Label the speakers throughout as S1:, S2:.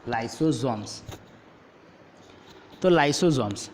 S1: લાઇસોઝોમ્સ. તો લાઇસોઝોમ્સ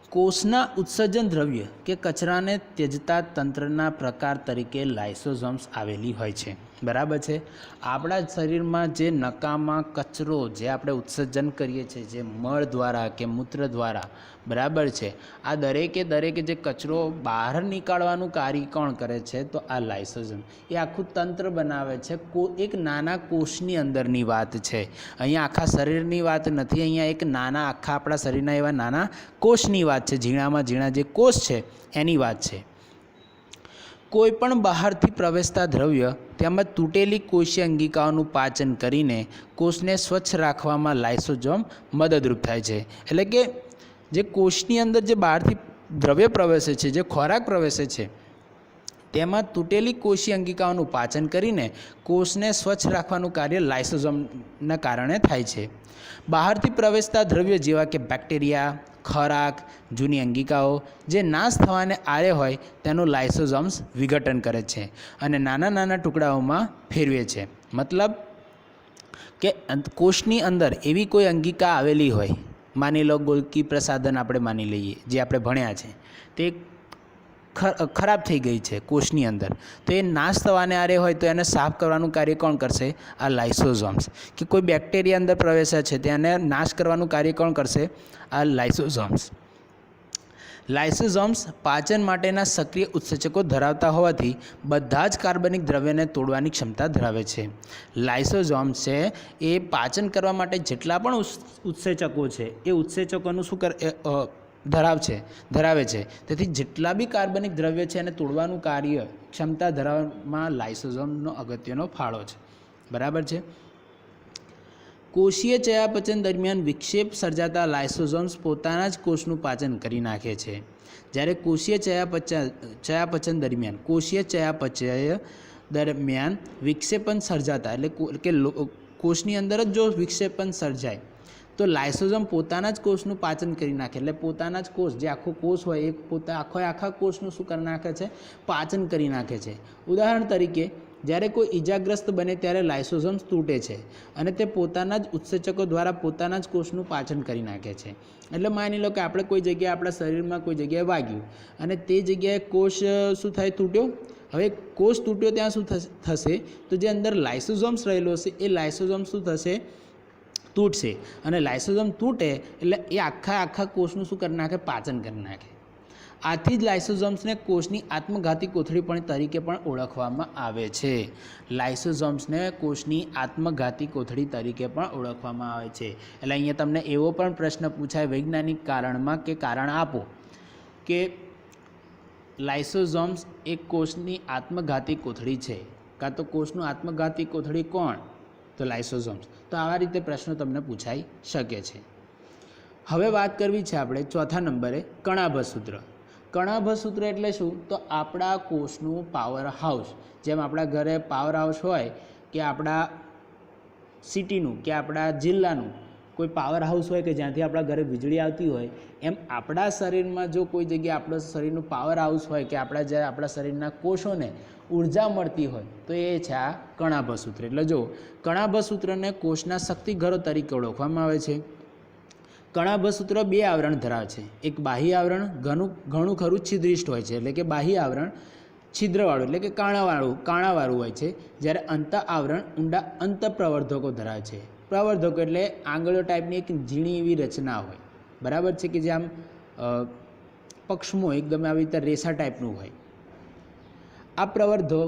S1: કોષના ઉત્સર્જન દ્રવ્ય કે કચરાને ત્યજતા તંત્રના પ્રકાર તરીકે લાઇસોઝોમ્સ આવેલી હોય છે. બરાબર છે. આપણા શરીરમાં જે નકામા કચરો જે આપણે ઉત્સર્જન કરીએ છીએ, જે મળ દ્વારા કે મૂત્ર દ્વારા, બરાબર છે, આ દરેકે જે કચરો બહાર નીકાળવાનું કાર્ય કોણ કરે છે? તો આ લાઇસોઝોમ. એ આખું તંત્ર બનાવે છે. એક નાના કોષની અંદરની વાત છે. અહીંયા આખા શરીરની વાત નથી. અહીંયા એક નાના આખા આપણા શરીરના એવા નાના કોષની વાત છે. ઝીણામાં ઝીણા જે કોષ છે એની વાત છે. કોઈ પણ બહારથી પ્રવેશતા દ્રવ્ય તેમજ તૂટેલી કોષીય અંગિકાઓનું પાચન કરીને કોષને સ્વચ્છ રાખવામાં લાઇસોઝોમ મદદરૂપ થાય છે. એટલે કે જે કોષની અંદર જે બહારથી દ્રવ્ય પ્રવેશે છે, જે ખોરાક પ્રવેશે છે, તેમાં તૂટેલી કોષીય અંગિકાઓનું પાચન કરીને કોષને સ્વચ્છ રાખવાનું કાર્ય લાઇસોઝોમના કારણે થાય છે. બહારથી પ્રવેશતા દ્રવ્ય જેવા કે બેક્ટેરિયા, ખોરાક, જૂની અંગિકાઓ જે નાશ થવાને આરે હોય તેનું લાઇસોઝોમ્સ વિઘટન કરે છે અને નાના નાના ટુકડાઓમાં ફેરવે છે. મતલબ કે કોષની અંદર એવી કોઈ અંગિકા આવેલી હોય, માની લો ગોલ્કી પ્રસાધન આપણે માની લઈએ, જે આપણે ભણ્યા છે, તે ખરાબ થઈ ગઈ છે કોષની અંદર, તો એ નાશ થવાને આરે હોય તો એને સાફ કરવાનું કાર્ય કોણ કરશે? આ લાઇસોઝોમ્સ. કે કોઈ બેક્ટેરિયા અંદર પ્રવેશ્યા છે તેને નાશ કરવાનું કાર્ય કોણ કરશે? આ લાઇસોઝોમ્સ. લાઇસોઝોમ્સ પાચન માટેના સક્રિય ઉત્સેચકો ધરાવતા હોવાથી બધા જ કાર્બનિક દ્રવ્યને તોડવાની ક્ષમતા ધરાવે છે. લાઇસોઝોમ્સ છે એ પાચન કરવા માટે જેટલા પણ ઉત્સેચકો છે એ ઉત્સેચકોનું શું ધરાવે છે. તેથી જેટલા બી કાર્બનિક દ્રવ્ય છે એને તોડવાનું કાર્ય ક્ષમતા ધરાવવામાં લાઇસોઝોમનો અગત્યનો ફાળો છે. બરાબર છે. કોષીય ચયાપચય દરમિયાન વિક્ષેપ સર્જાતા લાઇસોઝોમ્સ પોતાના જ કોષનું પાચન કરી નાખે છે. જ્યારે કોષીય ચયાપચય દરમિયાન વિક્ષેપન સર્જાતા, એટલે કે કોષની અંદર જ જો વિક્ષેપન સર્જાય તો લાઇસોઝોમ પોતાના જ કોષનું પાચન કરી નાખે. એટલે પોતાના જ કોષ, જે આખો કોષ હોય એ આખા કોષનું શું કરી નાખે છે? પાચન કરી નાખે છે. ઉદાહરણ તરીકે જ્યારે કોઈ ઈજાગ્રસ્ત બને ત્યારે લાઇસોઝોમ્સ તૂટે છે અને તે પોતાના જ ઉત્સેચકો દ્વારા પોતાના જ કોષનું પાચન કરી નાખે છે. એટલે માની લો કે આપણે કોઈ જગ્યાએ આપણા શરીરમાં કોઈ જગ્યાએ વાગ્યું અને તે જગ્યાએ કોષ શું થાય? તૂટ્યો. હવે કોષ તૂટ્યો ત્યાં શું થશે? તો જે અંદર લાઇસોઝોમ્સ રહેલો હશે એ લાઇસોઝોમ શું થશે? તૂટશે. અને લાઇસોઝોમ તૂટે એટલે એ આખા કોષનું શું કરી નાખે? પાચન કરી નાખે. આથી જ લાઇસોઝોમ્સને કોષની આત્મઘાતી કોથળી પણ તરીકે પણ ઓળખવામાં આવે છે. લાઇસોઝોમ્સને કોષની આત્મઘાતી કોથળી તરીકે પણ ઓળખવામાં આવે છે. એટલે અહીંયા તમને એવો પણ પ્રશ્ન પૂછાય વૈજ્ઞાનિક કારણમાં કે કારણ આપો કે લાઇસોઝોમ્સ એ કોષની આત્મઘાતી કોથળી છે, કાં તો કોષનું આત્મઘાતી કોથળી કોણ? તો લાઇસોઝોમ્સ. તો આવા રીતે પ્રશ્નો તમને પૂછાઈ શકે છે. હવે વાત કરવી છે આપણે ચોથા નંબરે કણાભ સૂત્ર. કણાભ સૂત્ર એટલે શું? તો આપણા કોષનું પાવર હાઉસ. જેમ આપણા ઘરે પાવર હાઉસ હોય કે આપણા સિટીનું કે આપણા જિલ્લાનું કોઈ પાવર હાઉસ હોય કે જ્યાંથી આપણા ઘરે વીજળી આવતી હોય, એમ આપણા શરીરમાં જો કોઈ જગ્યાએ આપણા શરીરનું પાવર હાઉસ હોય કે આપણા શરીરના કોષોને ઉર્જા મળતી હોય તો એ છે આ કણાભ સૂત્ર. એટલે જો કણાભ સૂત્રને કોષના શક્તિઘરો તરીકે ઓળખવામાં આવે છે. કણાભ સૂત્ર બે આવરણ ધરાવે છે. એક બાહ્ય આવરણ ઘણું ખરું છિદ્રિષ્ટ હોય છે, એટલે કે બાહ્ય આવરણ છિદ્રવાળું એટલે કે કાણાવાળું હોય છે. જ્યારે અંત આવરણ ઊંડા અંતઃપ્રવર્ધકો ધરાવે છે. પ્રવર્ધકો એટલે આંગળીઓ ટાઈપની એક ઝીણી એવી રચના હોય. બરાબર છે, કે જે આમ પક્ષમો એકદમ આવી રીતે રેસા ટાઈપનું હોય. આ પ્રવર્ધો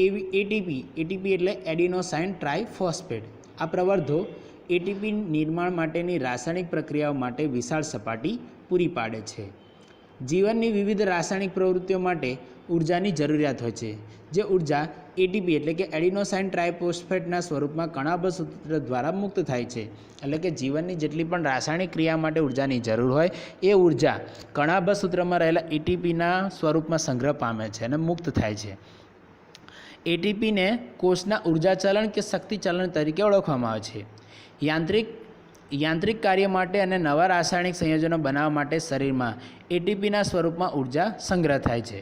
S1: એટીપી એટલે એડિનોસાઇન ટ્રાઇફોસ્ફેટ. આ પ્રવર્ધો એટીપી નિર્માણ માટેની રાસાયણિક પ્રક્રિયાઓ માટે વિશાળ સપાટી પૂરી પાડે છે. જીવનની વિવિધ રાસાયણિક પ્રવૃત્તિઓ માટે ઉર્જાની જરૂરિયાત હોય છે. જે ઉર્જા એટીપી એટલે કે એડિનોસાઇન ટ્રાઇફોસ્ફેટના સ્વરૂપમાં કણાભ સૂત્ર દ્વારા મુક્ત થાય છે. એટલે કે જીવનની જેટલી પણ રાસાયણિક ક્રિયા માટે ઉર્જાની જરૂર હોય એ ઉર્જા કણાભ સૂત્રમાં રહેલા એટીપીના સ્વરૂપમાં સંગ્રહ પામે છે અને મુક્ત થાય છે. એટીપીને કોષના ઉર્જા ચલણ કે શક્તિ ચલણ તરીકે ઓળખવામાં આવે છે. યાંત્રિક કાર્ય માટે અને નવા રાસાયણિક સંયોજનો બનાવવા માટે શરીરમાં એટીપીના સ્વરૂપમાં ઉર્જા સંગ્રહ થાય છે.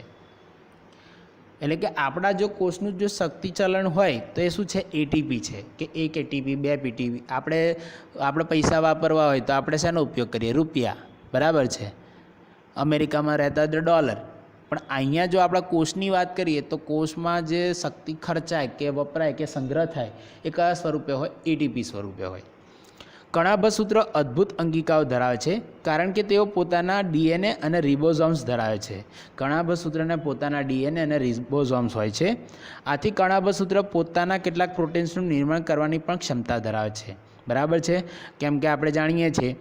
S1: એટલે કે આપણા જો કોષનું જો શક્તિ ચલણ હોય તો એ શું છે એટીપી છે કે 1 એટીપી 2 એટીપી. આપણે પૈસા વાપરવા હોય તો આપણે શેનો ઉપયોગ કરીએ રૂપિયા, બરાબર છે. અમેરિકામાં રહેતા હોય તો ડોલર. પણ અહીંયા જો આપણા કોષની વાત કરીએ તો કોષમાં જે શક્તિ ખર્ચાય કે વપરાય કે સંગ્રહ થાય એ કયા સ્વરૂપે હોય એટીપી સ્વરૂપે હોય. કણાભ સૂત્ર અદ્ભુત અંગિકાઓ ધરાવે છે કારણ કે તેઓ પોતાના ડીએનએ અને રિબોઝોમ્સ ધરાવે છે. કણાભ સૂત્રને પોતાના ડીએનએ અને રિબોઝોમ્સ હોય છે. આથી કણાભ સૂત્ર પોતાના કેટલાક પ્રોટીન્સનું નિર્માણ કરવાની પણ ક્ષમતા ધરાવે છે, બરાબર છે. કેમ કે આપણે જાણીએ છીએ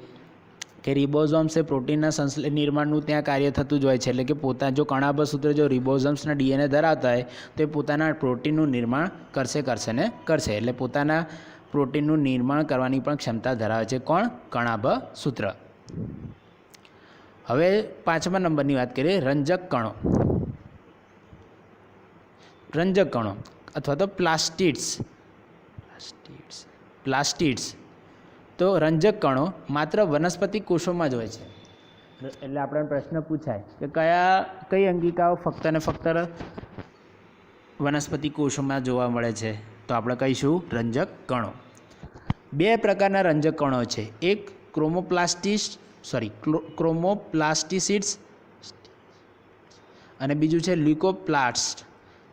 S1: કે રિબોઝોમ્સ એ પ્રોટીનના નિર્માણનું ત્યાં કાર્ય થતું જ હોય છે. એટલે કે જો કણાભ સૂત્ર જો રિબોઝોમ્સના ડીએનએ ધરાવતા હોય તો એ પોતાના પ્રોટીનનું નિર્માણ કરશે ને કરશે. એટલે પોતાના પ્રોટીનનું નિર્માણ કરવાની પણ ક્ષમતા ધરાવે છે. કોણ? કણાભ સૂત્ર. હવે 5મા નંબરની વાત કરીએ, રંજક કણો. રંજક કણો અથવા તો પ્લાસ્ટિડ્સ. તો રંજક કણો માત્ર વનસ્પતિ કોષોમાં જ હોય છે. એટલે આપણને પ્રશ્ન પૂછાય કે કઈ અંગિકાઓ ફક્ત ને ફક્ત વનસ્પતિ કોષોમાં જોવા મળે છે, તો આપણે કહીશું રંજક કણો. 2 પ્રકારના રંજક કણો છે. એક ક્રોમોપ્લાસ્ટિસિડ્સ અને બીજું છે લ્યુકોપ્લાસ્ટ,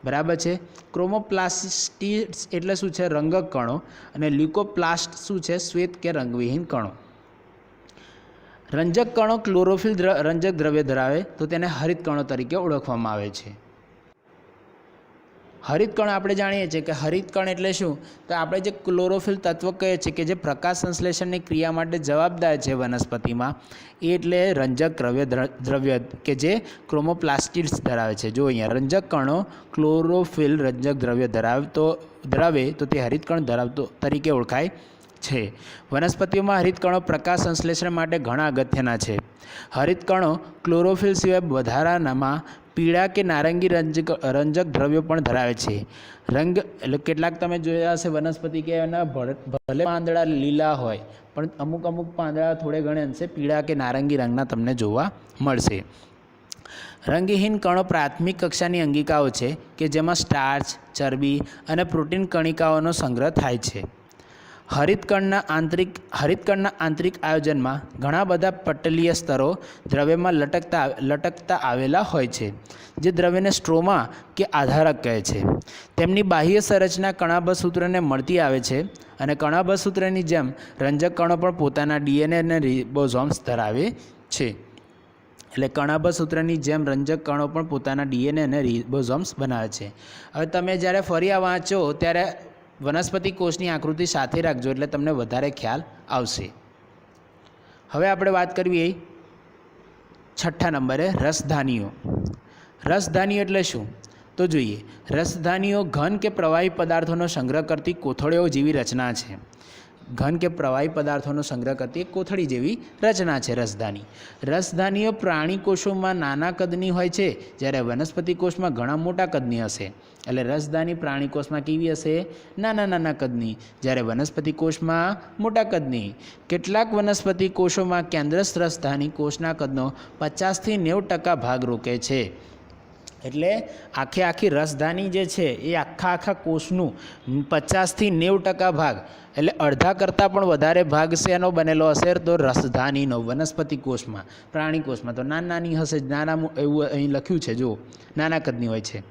S1: બરાબર છે. ક્રોમોપ્લાસ્ટિડ્સ એટલે શું છે? રંગક કણો. અને લ્યુકોપ્લાસ્ટ શું છે? શ્વેત કે રંગવિહીન કણો. રંજક કણો ક્લોરોફિલ રંજક દ્રવ્ય ધરાવે તો તેને હરિત કણો તરીકે ઓળખવામાં આવે છે. હરિત કણ આપણે જાણીએ છીએ કે હરિત કણ એટલે શું? તો આપણે જે ક્લોરોફિલ તત્વ કહીએ છીએ કે જે પ્રકાશ સંશ્લેષણની ક્રિયા માટે જવાબદાર છે વનસ્પતિમાં, એ એટલે રંજક દ્રવ્ય કે જે ક્રોમોપ્લાસ્ટિડ્સ ધરાવે છે. જો અહીંયા રંજક કણો ક્લોરોફિલ રંજક દ્રવ્ય ધરાવે તો તે હરિત કણ ધરાવતો તરીકે ઓળખાય છે. વનસ્પતિઓમાં હરિત કણો પ્રકાશ સંશ્લેષણ માટે ઘણા અગત્યના છે. હરિત કણો ક્લોરોફિલ સિવાય વધારાનામાં પીળા કે નારંગી રંજક દ્રવ્યો પણ ધરાવે છે. એટલે કેટલાક તમે જોયા હશે વનસ્પતિ કે એના ભલે પાંદડા લીલા હોય પણ અમુક પાંદડા થોડે ઘણે અંશે પીળા કે નારંગી રંગના તમને જોવા મળશે. રંગહીન કણો પ્રાથમિક કક્ષાની અંગિકાઓ છે કે જેમાં સ્ટાર્ચ, ચરબી અને પ્રોટીન કણિકાઓનો સંગ્રહ થાય છે. હરિતકણના આંતરિક આયોજનમાં ઘણા બધા પટલીય સ્તરો દ્રવ્યમાં લટકતા આવેલા હોય છે, જે દ્રવ્યને સ્ટ્રોમા કે આધારક કહે છે. તેમની બાહ્ય સંરચના કણાભ સૂત્રને મળતી આવે છે અને કણાભ સૂત્રની જેમ રંજક કણો પણ પોતાના ડીએનએ અને રિબોઝોમ્સ ધરાવે છે. એટલે કણાભ સૂત્રની જેમ રંજક કણો પણ પોતાના ડીએનએ અને રિબોઝોમ્સ બનાવે છે. હવે તમે જ્યારે ફરી આ વાંચો ત્યારે વનસ્પતિ કોષની આકૃતિ સાથે રાખજો એટલે તમને વધારે ખ્યાલ આવશે. હવે આપણે વાત કરવી 6ઠ્ઠા નંબરે રસધાનીઓ. રસધાનીઓ એટલે શું? તો જોઈએ, રસધાનીઓ ઘન કે પ્રવાહી પદાર્થોનો સંગ્રહ કરતી કોથળીઓ જેવી રચના છે. ઘન કે પ્રવાહી પદાર્થોનો સંગ્રહ કરતી એક કોથળી જેવી રચના છે રસધાનીઓ પ્રાણી કોષોમાં નાના કદની હોય છે, જ્યારે વનસ્પતિ કોષમાં ઘણા મોટા કદની હશે. એટલે રસધાની પ્રાણી કોષમાં કેવી હશે? નાના કદની, જ્યારે વનસ્પતિ કોષમાં મોટા કદની. કેટલાક વનસ્પતિ કોષોમાં કેન્દ્રસ્થ રસધાની કોષના કદનો 50 થી 90% ભાગ રોકે છે. એટલે આખી રસધાની જે છે એ આખા કોષનું 50 થી 90% ભાગ, એટલે અડધા કરતાં પણ વધારે ભાગ છે એનો બનેલો હશે તો રસધાનીનો વનસ્પતિ કોષમાં. પ્રાણી કોષમાં તો નાની હશે, એવું અહીં લખ્યું છે, જો નાના કદની હોય છે.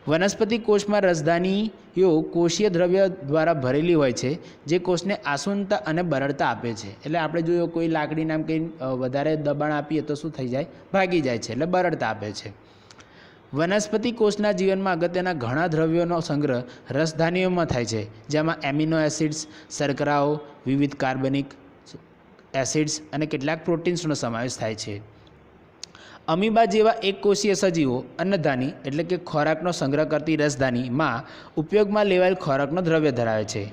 S1: વનસ્પતિ કોષમાં રસધાનીઓ કોષીય દ્રવ્ય દ્વારા ભરેલી હોય છે, જે કોષને આસુનતા અને બરડતા આપે છે. એટલે આપણે જો કોઈ લાકડીને આમ કંઈ વધારે દબાણ આપીએ તો શું થઈ જાય? ભાગી જાય છે, એટલે બરડતા આપે છે. વનસ્પતિ કોષના જીવનમાં અગત્યના ઘણા દ્રવ્યોનો સંગ્રહ રસધાનીઓમાં થાય છે, જેમાં એમિનો એસિડ્સ, શર્કરાઓ, વિવિધ કાર્બનિક એસિડ્સ અને કેટલાક પ્રોટીન્સનો સમાવેશ થાય છે. અમીબા જેવા એકકોષીય સજીવો અન્નધાની એટલે કે ખોરાકનો સંગ્રહ કરતી રસધાનીમાં ઉપયોગમાં લેવાયેલ ખોરાકનો દ્રવ્ય ધરાવે છે.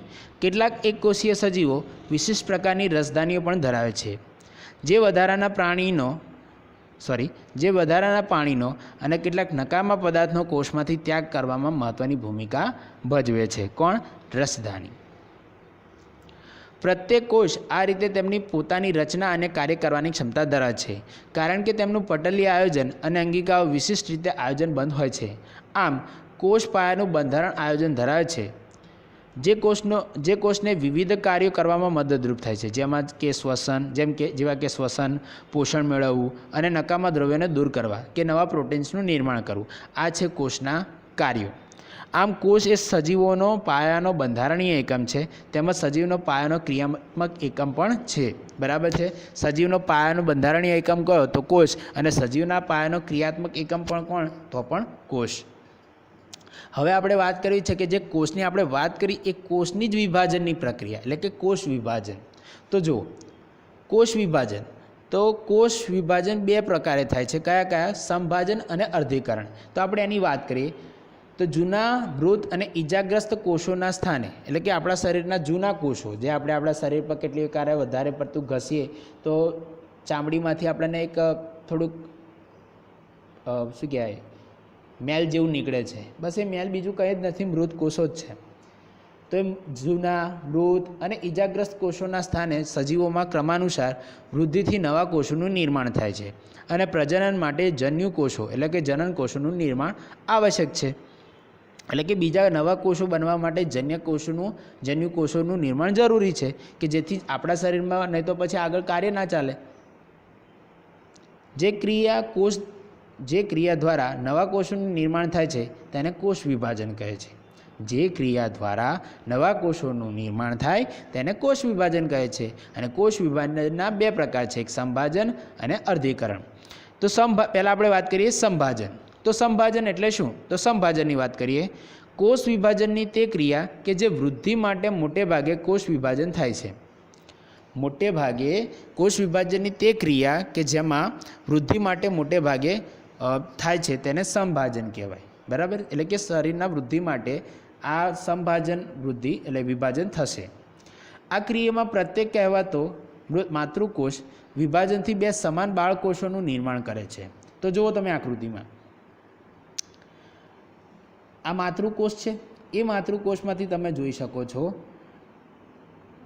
S1: કેટલાક એકકોષીય સજીવો વિશિષ્ટ પ્રકારની રસધાનીઓ પણ ધરાવે છે, જે વધારાના પાણીનો અને કેટલાક નકામા પદાર્થનો કોષમાંથી ત્યાગ કરવામાં મહત્ત્વની ભૂમિકા ભજવે છે. કોણ? રસધાની. પ્રત્યેક કોષ આ રીતે તેમની પોતાની રચના અને કાર્ય કરવાની ક્ષમતા ધરાવે છે, કારણ કે તેમનું પટલીય આયોજન અને અંગિકાઓ વિશિષ્ટ રીતે આયોજનબદ્ધ હોય છે. આમ કોષ પાયાનું બંધારણ આયોજન ધરાવે છે, જે કોષને વિવિધ કાર્યો કરવામાં મદદરૂપ થાય છે, જેવા કે શ્વસન, પોષણ મેળવવું અને નકામા દ્રવ્યોને દૂર કરવા કે નવા પ્રોટીન્સનું નિર્માણ કરવું. આ છે કોષના કાર્યો. આમ કોષ એ સજીવોનો પાયાનો બંધારણીય એકમ છે, તેમજ સજીવનો પાયાનો ક્રિયાત્મક એકમ પણ છે. બરાબર છે. સજીવનો પાયાનો બંધારણીય એકમ કયો? તો કોષ. અને સજીવના પાયાનો ક્રિયાત્મક એકમ પણ કોણ? તો પણ કોષ. હવે આપણે વાત કરવી છે કે જે કોષની આપણે વાત કરી એ કોષની જ વિભાજનની પ્રક્રિયા, એટલે કે કોષ વિભાજન. તો જો કોષ વિભાજન, તો કોષ વિભાજન બે પ્રકારે થાય છે. કયા કયા? સંભાજન અને અર્ધીકરણ. તો આપણે એની વાત કરીએ તો જૂના મૃત અને ઇજાગ્રસ્ત કોષોના સ્થાને, એટલે કે આપણા શરીરના જૂના કોષો, જે આપણે આપણા શરીર પર કેટલી વાર વધારે પડતું ઘસીએ તો ચામડીમાંથી આપણને એક થોડુંક શું કહેવાય, મેલ જેવું નીકળે છે. બસ એ મેલ બીજું કંઈ જ નથી, મૃત કોષો જ છે. તો એ જૂના મૃત અને ઇજાગ્રસ્ત કોષોના સ્થાને સજીવોમાં ક્રમાનુસાર વૃદ્ધિથી નવા કોષોનું નિર્માણ થાય છે અને પ્રજનન માટે જન્યુ કોષો, એટલે કે જનન કોષોનું નિર્માણ આવશ્યક છે. એટલે કે બીજા નવા કોષો બનવા માટે જન્યુ કોષોનું નિર્માણ જરૂરી છે, કે જેથી આપણા શરીરમાં, નહીં તો પછી આગળ કાર્ય ના ચાલે. જે ક્રિયા દ્વારા નવા કોષોનું નિર્માણ થાય છે તેને કોષ વિભાજન કહે છે. જે ક્રિયા દ્વારા નવા કોષોનું નિર્માણ થાય તેને કોષ વિભાજન કહે છે. અને કોષ વિભાજનના બે પ્રકાર છે, એક સંભાજન અને અર્ધીકરણ. તો પહેલાં આપણે વાત કરીએ સંભાજન. તો સંભાજન એટલે શું? તો સંભાજનની વાત કરીએ. કોષ વિભાજનની તે ક્રિયા કે જે વૃદ્ધિ માટે મોટે ભાગે કોષ વિભાજન થાય છે. મોટે ભાગે કોષ વિભાજનની તે ક્રિયા કે જેમાં વૃદ્ધિ માટે મોટે ભાગે થાય છે તેને સંભાજન કહેવાય. બરાબર. એટલે કે શરીરના વૃદ્ધિ માટે આ સંભાજન વૃદ્ધિ એટલે વિભાજન થશે. આ ક્રિયામાં પ્રત્યેક કહેવાતો માતૃકોષ વિભાજનથી બે સમાન બાળકોષોનું નિર્માણ કરે છે. તો જુઓ તમે આકૃતિમાં, આ માતૃકોષ છે. એ માતૃકોષમાંથી તમે જોઈ શકો છો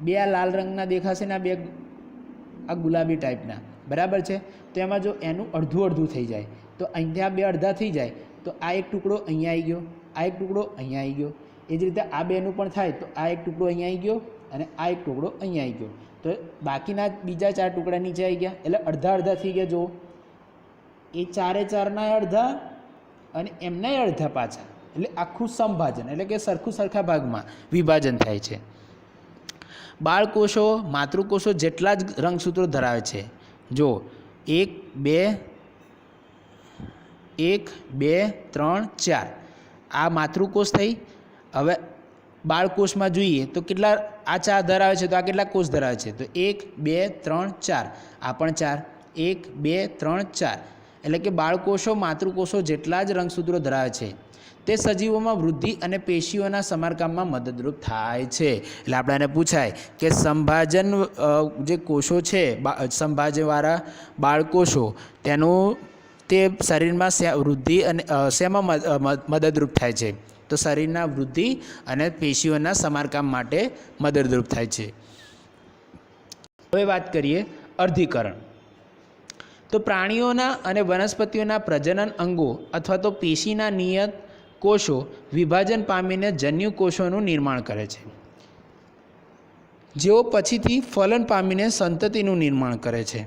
S1: બે આ લાલ રંગના દેખાશે ને આ ગુલાબી ટાઈપના. બરાબર છે. તો એમાં જો એનું અડધું અડધું થઈ જાય તો અહીંથી આ બે અડધા થઈ જાય તો આ એક ટુકડો અહીંયા આવી ગયો, આ એક ટુકડો અહીંયા આવી ગયો. એ જ રીતે આ બેનું પણ થાય તો આ એક ટુકડો અહીંયા આવી ગયો અને આ એક ટુકડો અહીંયા આવી ગયો. તો બાકીના બીજા 4 ટુકડા નીચે આવી ગયા, એટલે અડધા અડધા થઈ ગયા. જો એ 4 અડધા અને એમનાય અડધા પાછા, એટલે આખું સંભાજન, એટલે કે સરખા ભાગમાં વિભાજન થાય છે. બાળકોષો માતૃકોષો જેટલા જ રંગસૂત્રો ધરાવે છે. જો 1 2 3 4 આ માતૃકોષ થઈ. હવે બાળકોષમાં જોઈએ તો કેટલા આ 4 ધરાવે છે, તો આ કેટલા કોષ ધરાવે છે? તો 1 2 3 4, આ પણ 4, 1 2 3 4. એટલે કે બાળકોષો માતૃકોષો જેટલા જ રંગસૂત્રો ધરાવે છે તે સજીવોમાં વૃદ્ધિ અને પેશીઓના સમારકામમાં મદદરૂપ થાય છે. એટલે આપણે પૂછાય કે સંભાજન જે કોષો છે, સંભાજનવાળા બાળકોષો, તે શરીરમાં વૃદ્ધિ અને શેમાં મદદરૂપ થાય છે? તો શરીરના વૃદ્ધિ અને પેશીઓના સમારકામ માટે મદદરૂપ થાય છે. હવે વાત કરીએ અર્ધીકરણ. તો પ્રાણીઓના અને વનસ્પતિઓના પ્રજનન અંગો અથવા તો પેશીના નિયત કોષો વિભાજન પામીને જન્યુ કોષોનું નિર્માણ કરે છે, જેઓ પછીથી ફલન પામીને સંતતિનું નિર્માણ કરે છે.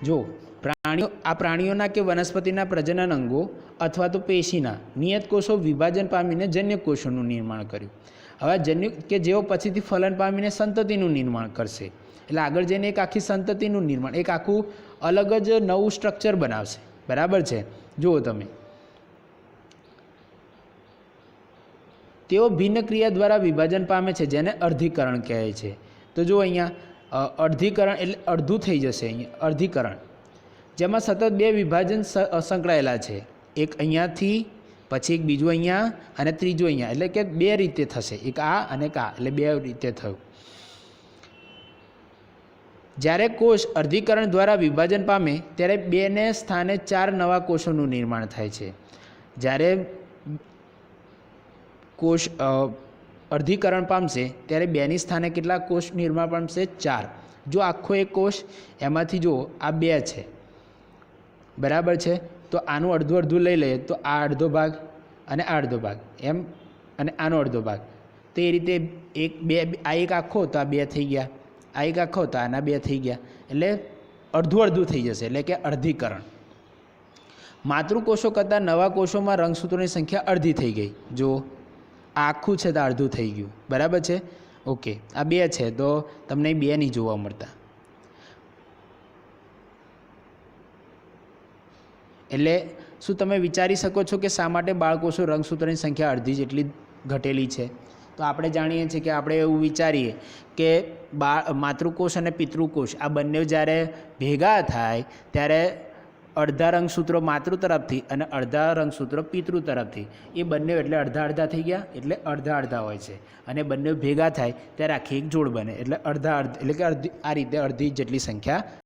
S1: જો પ્રાણીઓના કે વનસ્પતિના પ્રજનન અંગો અથવા તો પેશીના નિયત કોષો વિભાજન પામીને જન્ય કોષોનું નિર્માણ કર્યું. હવે જન્યુ કે જેઓ પછીથી ફલન પામીને સંતતિનું નિર્માણ કરશે, એટલે આગળ જઈને એક આખી સંતતિનું નિર્માણ, એક આખું અલગ જ નવું સ્ટ્રક્ચર બનાવશે. બરાબર છે. જુઓ તમે, તેઓ ભિન્ન ક્રિયા દ્વારા વિભાજન પામે છે, જેને અર્ધીકરણ કહે છે. તો જો અહીંયા અર્ધીકરણ એટલે અડધું થઈ જશે. અહીંયા અર્ધીકરણ જેમાં સતત બે વિભાજન સંકળાયેલા છે, એક અહીંયાથી, પછી એક બીજું અહીંયા અને ત્રીજું અહીંયા, એટલે કે બે રીતે થશે, એક આ અને એક આ, એટલે બે રીતે થયું. જ્યારે કોષ અર્ધીકરણ દ્વારા વિભાજન પામે ત્યારે બેને સ્થાને 4 નવા કોષોનું નિર્માણ થાય છે. જ્યારે કોષ અર્ધીકરણ પામશે ત્યારે બેની સ્થાને કેટલા કોષ નિર્માણ પામશે? 4. જો આખો એક કોષ એમાંથી જો આ 2 છે, બરાબર છે, તો આનું અડધું લઈ લઈએ તો આ અડધો ભાગ અને આ અડધો ભાગ એમ, અને આનો અડધો ભાગ. તો એ રીતે એક બે, આ એક આખો તો આ 2 થઈ ગયા, આ એક આખો તો આના 2 થઈ ગયા, એટલે અડધું અડધું થઈ જશે, એટલે કે અર્ધીકરણ. માતૃકોષો કરતાં નવા કોષોમાં રંગસૂત્રોની સંખ્યા અડધી થઈ ગઈ. જો આ આખું છે તો અડધું થઈ ગયું, બરાબર છે. ઓકે, આ 2 છે તો તમને 2 નહીં જોવા મળતા. એટલે શું તમે વિચારી શકો છો કે શા માટે બાળકોષો રંગસૂત્રોની સંખ્યા અડધી જેટલી ઘટેલી છે? તો આપણે જાણીએ છીએ કે આપણે એવું વિચારીએ કે માતૃકોષ અને પિતૃકોષ આ બંને જ્યારે ભેગા થાય ત્યારે અડધા રંગસૂત્રો માતૃ તરફથી અને અડધા રંગસૂત્રો પિતૃ તરફથી, એ બંને એટલે અડધા અડધા થઈ ગયા, એટલે અડધા અડધા હોય છે. અને બંને ભેગા થાય ત્યારે આખી એક જોડ બને, એટલે અડધા અડધ, એટલે કે આ રીતે અડધી જેટલી સંખ્યા